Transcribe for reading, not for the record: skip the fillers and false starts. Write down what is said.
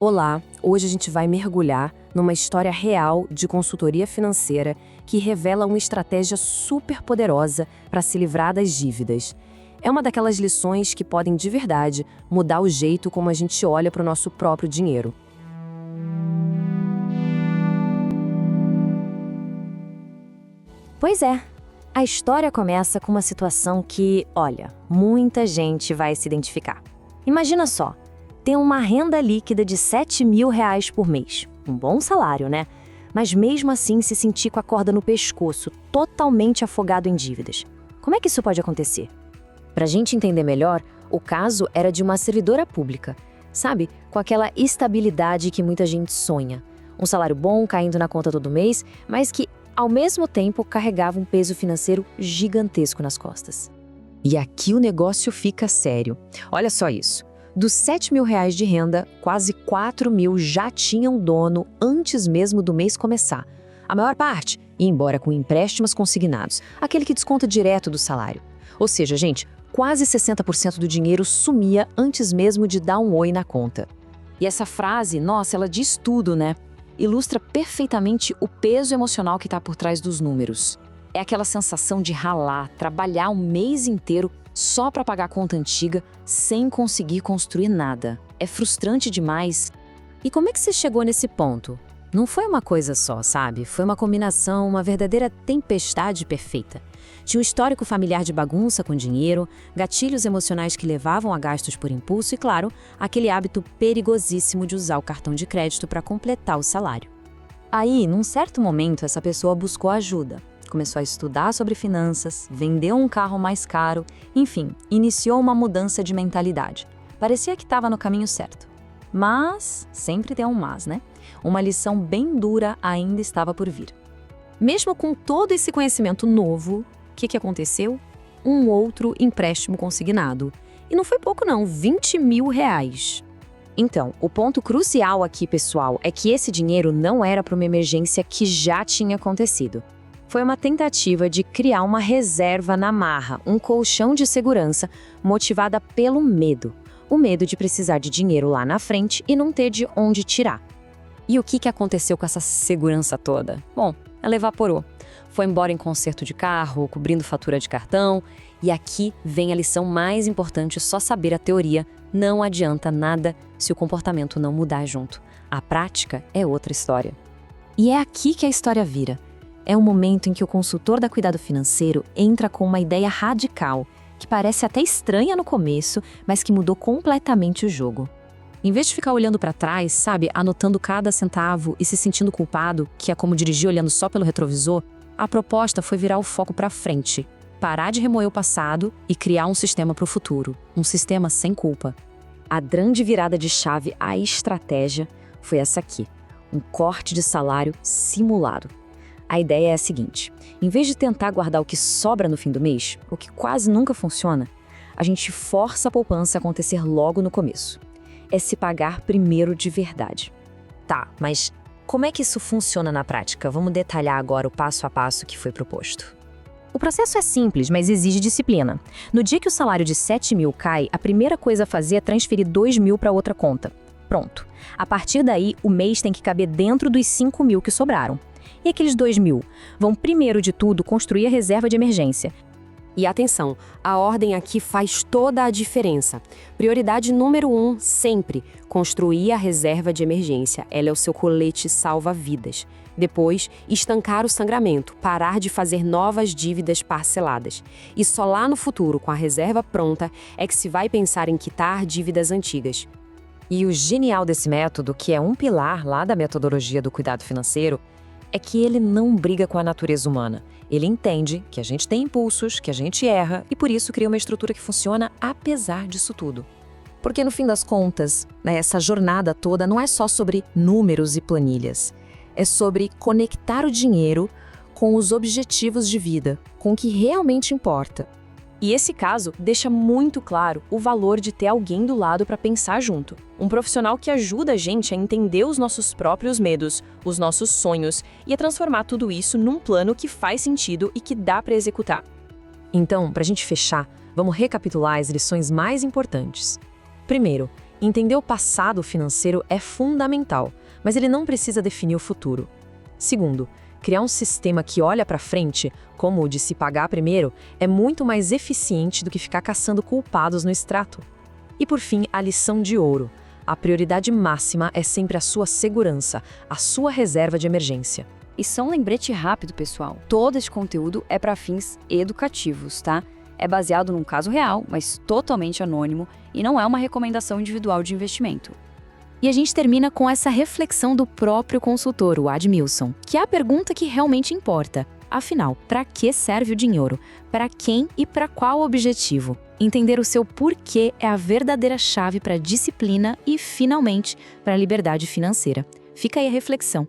Olá, hoje a gente vai mergulhar numa história real de consultoria financeira que revela uma estratégia super poderosa para se livrar das dívidas. É uma daquelas lições que podem de verdade mudar o jeito como a gente olha para o nosso próprio dinheiro. Pois é, a história começa com uma situação que, olha, muita gente vai se identificar. Imagina só, ter uma renda líquida de R$ 7.000 por mês. Um bom salário, né? Mas mesmo assim se sentir com a corda no pescoço, totalmente afogado em dívidas. Como é que isso pode acontecer? Para a gente entender melhor, o caso era de uma servidora pública, sabe? Com aquela estabilidade que muita gente sonha. Um salário bom caindo na conta todo mês, mas que, ao mesmo tempo, carregava um peso financeiro gigantesco nas costas. E aqui o negócio fica sério. Olha só isso. Dos R$ 7.000 de renda, quase 4.000 já tinham dono antes mesmo do mês começar. A maior parte ia embora com empréstimos consignados, aquele que desconta direto do salário. Ou seja, gente, quase 60% do dinheiro sumia antes mesmo de dar um oi na conta. E essa frase, nossa, ela diz tudo, né? Ilustra perfeitamente o peso emocional que está por trás dos números. É aquela sensação de ralar, trabalhar um mês inteiro só para pagar a conta antiga, sem conseguir construir nada. É frustrante demais. E como é que você chegou nesse ponto? Não foi uma coisa só, sabe? Foi uma combinação, uma verdadeira tempestade perfeita. Tinha um histórico familiar de bagunça com dinheiro, gatilhos emocionais que levavam a gastos por impulso e, claro, aquele hábito perigosíssimo de usar o cartão de crédito para completar o salário. Aí, num certo momento, essa pessoa buscou ajuda. Começou a estudar sobre finanças, vendeu um carro mais caro, enfim, iniciou uma mudança de mentalidade. Parecia que estava no caminho certo. Mas, sempre tem um mas, né? Uma lição bem dura ainda estava por vir. Mesmo com todo esse conhecimento novo, o que aconteceu? Um outro empréstimo consignado. E não foi pouco não, R$ 20.000. Então, o ponto crucial aqui, pessoal, é que esse dinheiro não era para uma emergência que já tinha acontecido. Foi uma tentativa de criar uma reserva na marra, um colchão de segurança motivada pelo medo. O medo de precisar de dinheiro lá na frente e não ter de onde tirar. E o que aconteceu com essa segurança toda? Bom, ela evaporou. Foi embora em conserto de carro, cobrindo fatura de cartão. E aqui vem a lição mais importante: só saber a teoria não adianta nada se o comportamento não mudar junto. A prática é outra história. E é aqui que a história vira. É o momento em que o consultor da Cuidado Financeiro entra com uma ideia radical, que parece até estranha no começo, mas que mudou completamente o jogo. Em vez de ficar olhando para trás, sabe, anotando cada centavo e se sentindo culpado, que é como dirigir olhando só pelo retrovisor, a proposta foi virar o foco para frente, parar de remoer o passado e criar um sistema para o futuro, um sistema sem culpa. A grande virada de chave, a estratégia, foi essa aqui: um corte de salário simulado. A ideia é a seguinte: em vez de tentar guardar o que sobra no fim do mês, o que quase nunca funciona, a gente força a poupança a acontecer logo no começo. É se pagar primeiro de verdade. Tá, mas como é que isso funciona na prática? Vamos detalhar agora o passo a passo que foi proposto. O processo é simples, mas exige disciplina. No dia que o salário de 7.000 cai, a primeira coisa a fazer é transferir 2.000 para outra conta. Pronto. A partir daí, o mês tem que caber dentro dos 5.000 que sobraram. E aqueles 2.000 vão, primeiro de tudo, construir a reserva de emergência. E atenção, a ordem aqui faz toda a diferença. Prioridade número 1, sempre, construir a reserva de emergência. Ela é o seu colete salva-vidas. Depois, estancar o sangramento, parar de fazer novas dívidas parceladas. E só lá no futuro, com a reserva pronta, é que se vai pensar em quitar dívidas antigas. E o genial desse método, que é um pilar lá da metodologia do cuidado financeiro, é que ele não briga com a natureza humana. Ele entende que a gente tem impulsos, que a gente erra e por isso cria uma estrutura que funciona apesar disso tudo. Porque no fim das contas, essa jornada toda não é só sobre números e planilhas. É sobre conectar o dinheiro com os objetivos de vida, com o que realmente importa. E esse caso deixa muito claro o valor de ter alguém do lado para pensar junto. Um profissional que ajuda a gente a entender os nossos próprios medos, os nossos sonhos e a transformar tudo isso num plano que faz sentido e que dá para executar. Então, para a gente fechar, vamos recapitular as lições mais importantes. Primeiro, Entender o passado financeiro é fundamental, mas ele não precisa definir o futuro. Segundo, criar um sistema que olha para frente, como o de se pagar primeiro, é muito mais eficiente do que ficar caçando culpados no extrato. E por fim, a lição de ouro. A prioridade máxima é sempre a sua segurança, a sua reserva de emergência. E só um lembrete rápido, pessoal. Todo esse conteúdo é para fins educativos, tá? É baseado num caso real, mas totalmente anônimo, e não é uma recomendação individual de investimento. E a gente termina com essa reflexão do próprio consultor, o Admilson, que é a pergunta que realmente importa. Afinal, para que serve o dinheiro? Para quem e para qual objetivo? Entender o seu porquê é a verdadeira chave para a disciplina e, finalmente, para a liberdade financeira. Fica aí a reflexão.